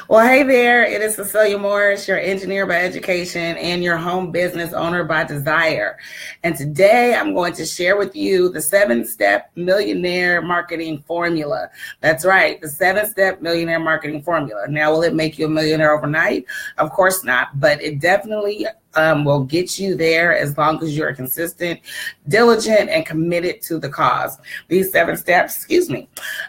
Well, hey there. It is Cecilia Morris, your engineer by education and your home business owner by desire. And today I'm going to share with you the 7-step millionaire marketing formula. That's right, the 7-step millionaire marketing formula. Now, will it make you a millionaire overnight? Of course not, but it definitely will get you there as long as you're consistent, diligent, and committed to the cause. These 7 steps,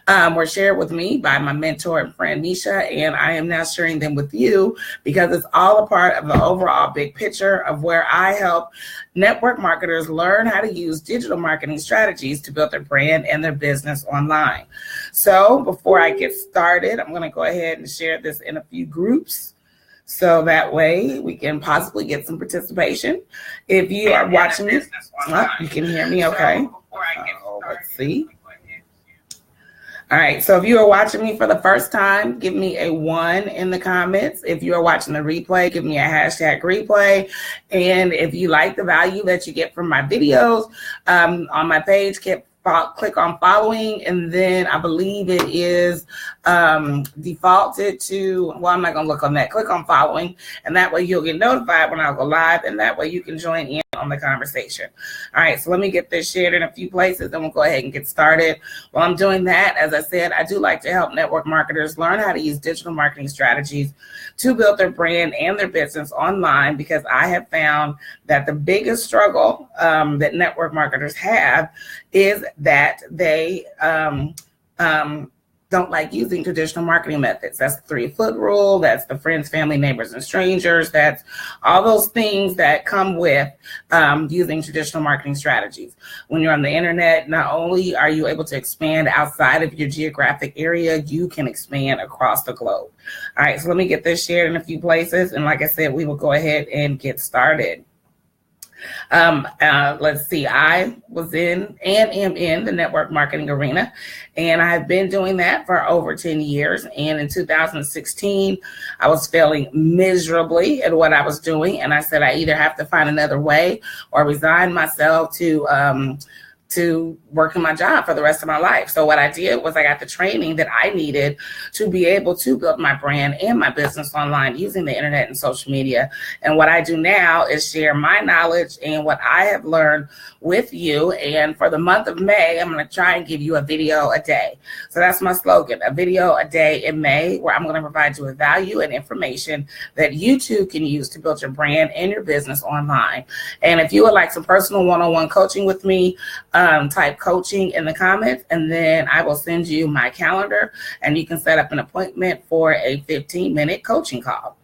were shared with me by my mentor and friend Nisha, and I am now sharing them with you because it's all a part of the overall big picture of where I help network marketers learn how to use digital marketing strategies to build their brand and their business online. So before I get started, I'm going to go ahead and share this in a few groups, so that way we can possibly get some participation. If you are watching this, you can hear me okay. Let's see. All right, so if you are watching me for the first time, give me a 1 in the comments. If you are watching the replay, give me a hashtag replay. And if you like the value that you get from my videos on my page, click on following, and then I believe it is defaulted to, well, I'm not going to look on that. Click on following, and that way you'll get notified when I'll go live, and that way you can join in on the conversation. All right, so let me get this shared in a few places, and we'll go ahead and get started. While I'm doing that, as I said, I do like to help network marketers learn how to use digital marketing strategies to build their brand and their business online, because I have found that the biggest struggle that network marketers have is that they don't like using traditional marketing methods. That's the 3-foot rule. That's the friends, family, neighbors, and strangers. That's all those things that come with using traditional marketing strategies. When you're on the internet, not only are you able to expand outside of your geographic area, you can expand across the globe. All right, so let me get this shared in a few places. And like I said, we will go ahead and get started. Let's see, I was in and am in the network marketing arena, and I've been doing that for over 10 years. And in 2016, I was failing miserably at what I was doing. And I said, I either have to find another way or resign myself to work in my job for the rest of my life. So what I did was I got the training that I needed to be able to build my brand and my business online using the internet and social media. And what I do now is share my knowledge and what I have learned with you. And for the month of May, I'm going to try and give you a video a day. So that's my slogan, a video a day in May, where I'm going to provide you with value and information that you too can use to build your brand and your business online. And if you would like some personal one-on-one coaching with me, type coaching in the comments, and then I will send you my calendar, and you can set up an appointment for a 15-minute coaching call.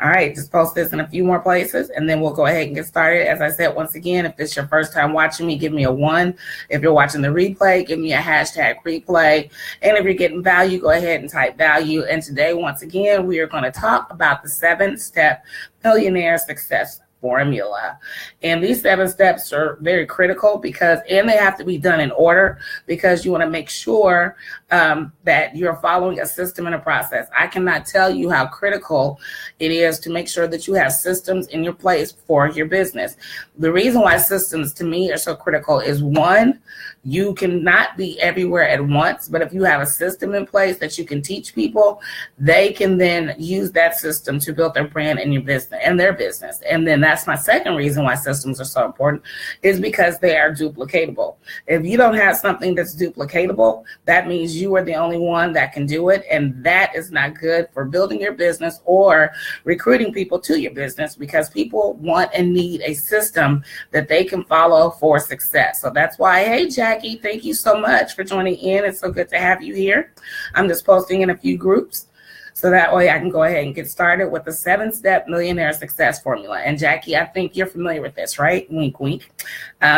All right, just post this in a few more places, and then we'll go ahead and get started. As I said, once again, if it's your first time watching me, give me a 1. If you're watching the replay, give me a hashtag replay. And if you're getting value, go ahead and type value. And today, once again, we are going to talk about the 7-step millionaire success formula. And these 7 steps are very critical and they have to be done in order, because you want to make sure that you're following a system and a process. I cannot tell you how critical it is to make sure that you have systems in your place for your business. The reason why systems to me are so critical is, 1, you cannot be everywhere at once, but if you have a system in place that you can teach people, they can then use that system to build their brand and your business and their business. And then that's my second reason why systems are so important, is because they are duplicatable. If you don't have something that's duplicatable, that means you are the only one that can do it. And that is not good for building your business or recruiting people to your business, because people want and need a system that they can follow for success. So that's why, hey, Jackie, thank you so much for joining in. It's so good to have you here. I'm just posting in a few groups, so that way I can go ahead and get started with the 7-step millionaire success formula. And Jackie, I think you're familiar with this, right? Wink, wink,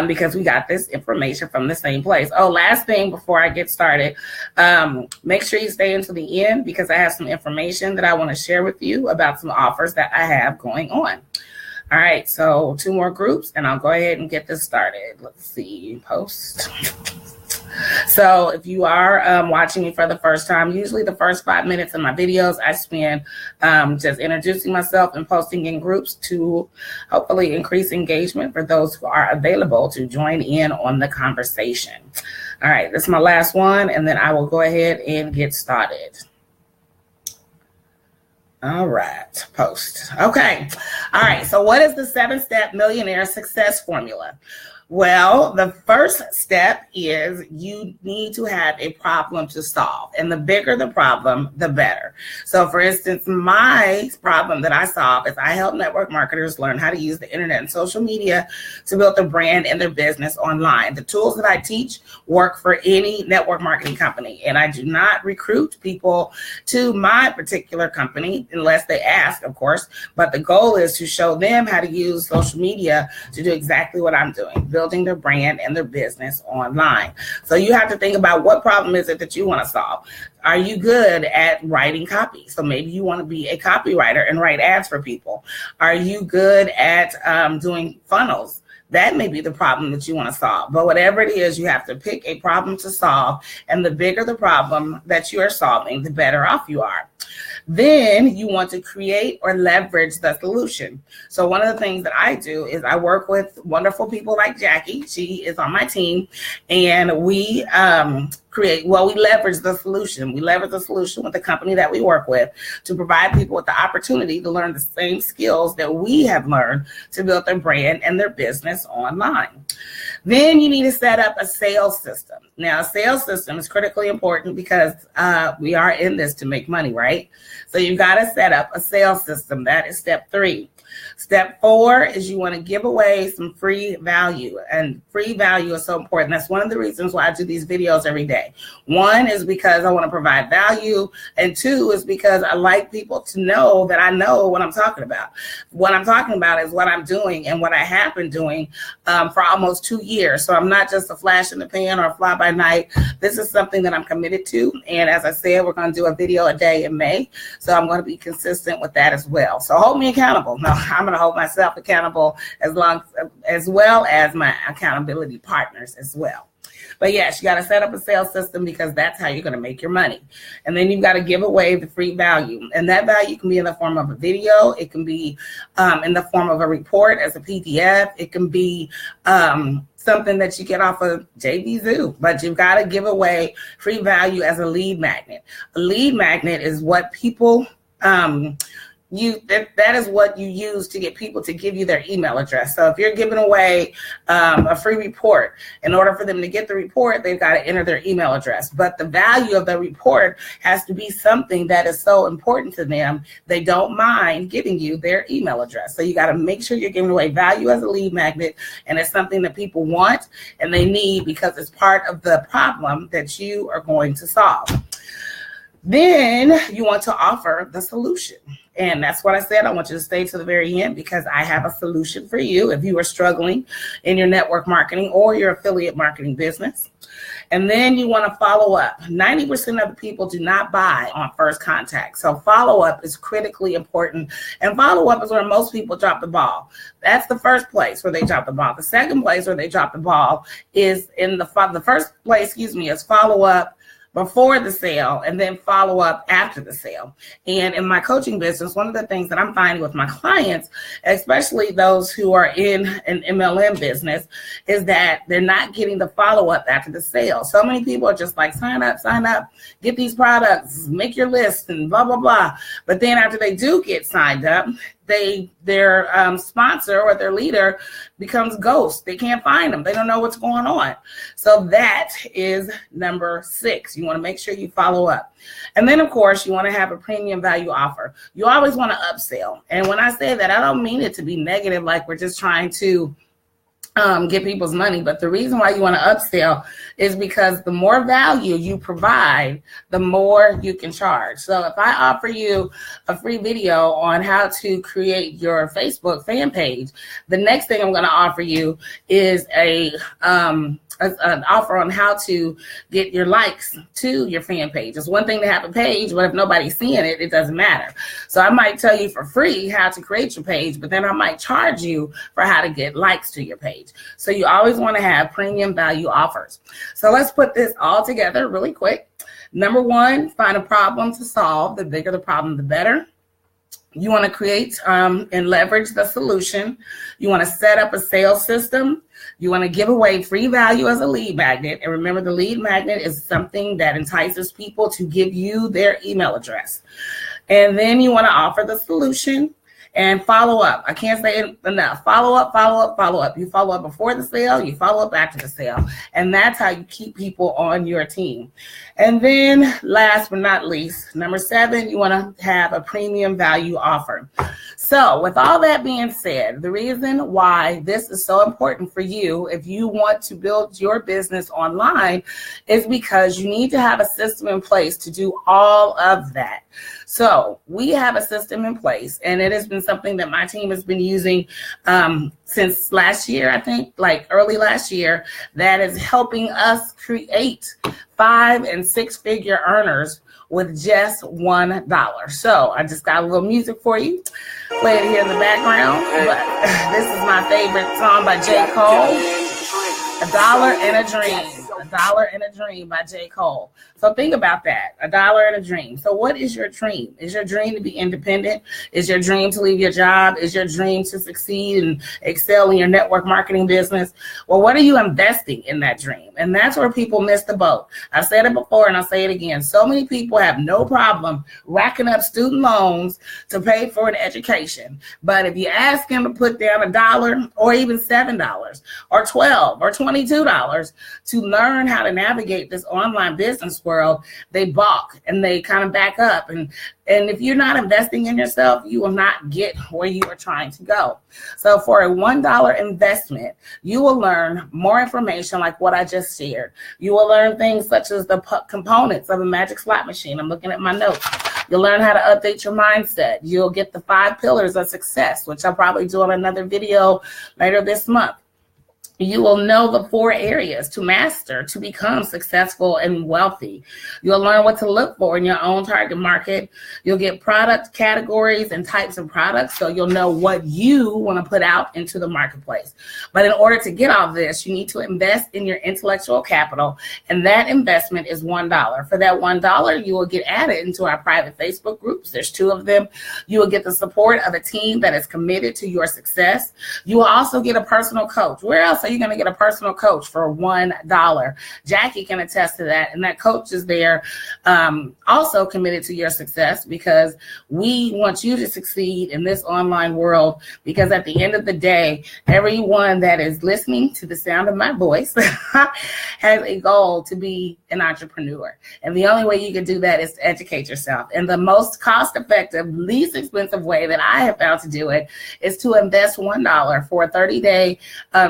because we got this information from the same place. Oh, last thing before I get started, make sure you stay until the end, because I have some information that I want to share with you about some offers that I have going on. All right, so 2 more groups, and I'll go ahead and get this started. Let's see, post. So if you are watching me for the first time, usually the first 5 minutes of my videos I spend just introducing myself and posting in groups to hopefully increase engagement for those who are available to join in on the conversation. All right, this is my last one, and then I will go ahead and get started. All right, post. Okay. All right. So what is the 7-step millionaire success formula? Well, the first step is you need to have a problem to solve. And the bigger the problem, the better. So for instance, my problem that I solve is I help network marketers learn how to use the internet and social media to build their brand and their business online. The tools that I teach work for any network marketing company. And I do not recruit people to my particular company unless they ask, of course. But the goal is to show them how to use social media to do exactly what I'm doing, building their brand and their business online. So you have to think about what problem is it that you want to solve. Are you good at writing copy? So maybe you want to be a copywriter and write ads for people. Are you good at doing funnels? That may be the problem that you want to solve. But whatever it is, you have to pick a problem to solve. And the bigger the problem that you are solving, the better off you are. Then you want to create or leverage the solution. So one of the things that I do is I work with wonderful people like Jackie. She is on my team, and we we leverage the solution. We leverage the solution with the company that we work with to provide people with the opportunity to learn the same skills that we have learned to build their brand and their business online. Then you need to set up a sales system. Now, a sales system is critically important because we are in this to make money, right? So you've got to set up a sales system. That is step 3. Step 4 is you want to give away some free value, and free value is so important. That's one of the reasons why I do these videos every day. 1 is because I want to provide value, and 2 is because I like people to know that I know what I'm talking about. What I'm talking about is what I'm doing and what I have been doing for almost 2 years. So I'm not just a flash in the pan or a fly by night. This is something that I'm committed to, and as I said, we're going to do a video a day in May, so I'm going to be consistent with that as well. So hold me accountable. No, I'm going to hold myself accountable as well as my accountability partners as well. But yes, you got to set up a sales system because that's how you're going to make your money. And then you've got to give away the free value. And that value can be in the form of a video. It can be in the form of a report as a PDF. It can be something that you get off of JV Zoo. But you've got to give away free value as a lead magnet. A lead magnet is what people that is what you use to get people to give you their email address. So if you're giving away a free report, in order for them to get the report, they've got to enter their email address. But the value of the report has to be something that is so important to them, they don't mind giving you their email address. So you got to make sure you're giving away value as a lead magnet, and it's something that people want and they need because it's part of the problem that you are going to solve. Then you want to offer the solution. And that's what I said. I want you to stay to the very end because I have a solution for you if you are struggling in your network marketing or your affiliate marketing business. And then you want to follow up. 90% of the people do not buy on first contact. So follow-up is critically important. And follow-up is where most people drop the ball. That's the first place where they drop the ball. The second place where they drop the ball is in the first place, is follow-up before the sale and then follow up after the sale. And in my coaching business, one of the things that I'm finding with my clients, especially those who are in an MLM business, is that they're not getting the follow up after the sale. So many people are just like, sign up, get these products, make your list and blah, blah, blah. But then after they do get signed up, their sponsor or their leader becomes ghost. They can't find them. They don't know what's going on. So that is number 6. You want to make sure you follow up. And then, of course, you want to have a premium value offer. You always want to upsell. And when I say that, I don't mean it to be negative, like we're just trying to get people's money. But the reason why you want to upsell is because the more value you provide, the more you can charge. So if I offer you a free video on how to create your Facebook fan page, the next thing I'm going to offer you is an offer on how to get your likes to your fan page. It's one thing to have a page, but if nobody's seeing it, it doesn't matter. So I might tell you for free how to create your page, but then I might charge you for how to get likes to your page. So you always want to have premium value offers. So let's put this all together really quick. Number 1, find a problem to solve. The bigger the problem, the better. You want to create and leverage the solution. You want to set up a sales system. You want to give away free value as a lead magnet. And remember, the lead magnet is something that entices people to give you their email address. And then you want to offer the solution and follow up. I can't say it enough. Follow up, follow up, follow up. You follow up before the sale, you follow up after the sale. And that's how you keep people on your team. And then last but not least, number 7, you want to have a premium value offer. So with all that being said, the reason why this is so important for you if you want to build your business online is because you need to have a system in place to do all of that. So we have a system in place, and it has been something that my team has been using since last year, I think, like early last year, that is helping us create 5- and 6-figure earners with just $1. So I just got a little music for you. Play it here in the background. But this is my favorite song by J. Cole. $1 and a Dream. $1 and a Dream by J. Cole. So think about that. $1 and a dream. So what is your dream? Is your dream to be independent? Is your dream to leave your job? Is your dream to succeed and excel in your network marketing business? Well, what are you investing in that dream? And that's where people miss the boat. I've said it before and I'll say it again. So many people have no problem racking up student loans to pay for an education. But if you ask them to put down $1 or even $7 or $12 or $22 to learn how to navigate this online business world, they balk and they kind of back up. And if you're not investing in yourself, you will not get where you are trying to go. So for a $1 investment, you will learn more information like what I just shared. You will learn things such as the components of a magic slot machine. I'm looking at my notes. You'll learn how to update your mindset. You'll get the 5 pillars of success, which I'll probably do on another video later this month. You will know the 4 areas to master to become successful and wealthy. You'll learn what to look for in your own target market. You'll get product categories and types of products, so you'll know what you want to put out into the marketplace. But in order to get all this, you need to invest in your intellectual capital, and that investment is $1. For that $1, you will get added into our private Facebook groups. There's 2 of them. You will get the support of a team that is committed to your success. You will also get a personal coach. Where else are you going to get a personal coach for $1? Jackie can attest to that. And that coach is there also committed to your success, because we want you to succeed in this online world, because at the end of the day, everyone that is listening to the sound of my voice has a goal to be an entrepreneur. And the only way you can do that is to educate yourself. And the most cost-effective, least expensive way that I have found to do it is to invest $1 for a 30-day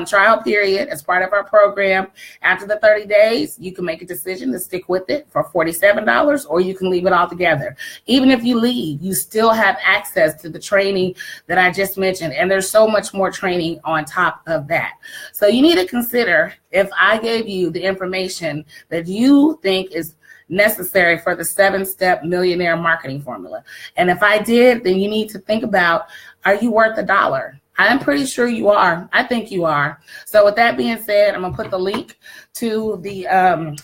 trial period as part of our program. After the 30 days, you can make a decision to stick with it for $47, or you can leave it all together. Even if you leave, you still have access to the training that I just mentioned, and there's so much more training on top of that. So you need to consider, if I gave you the information that you think is necessary for the 7-step millionaire marketing formula, and if I did, then you need to think about, are you worth $1? I'm pretty sure you are. I think you are. So with that being said, I'm going to put the link to the,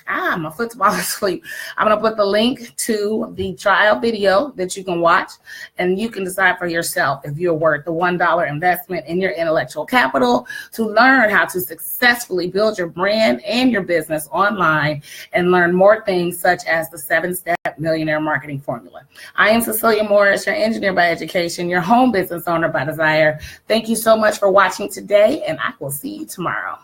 my foot's falling asleep. I'm going to put the link to the trial video that you can watch, and you can decide for yourself if you're worth the $1 investment in your intellectual capital to learn how to successfully build your brand and your business online and learn more things such as the 7-step millionaire marketing formula. I am Cecilia Morris, your engineer by education, your home business owner by desire. Thank you so much for watching today, and I will see you tomorrow.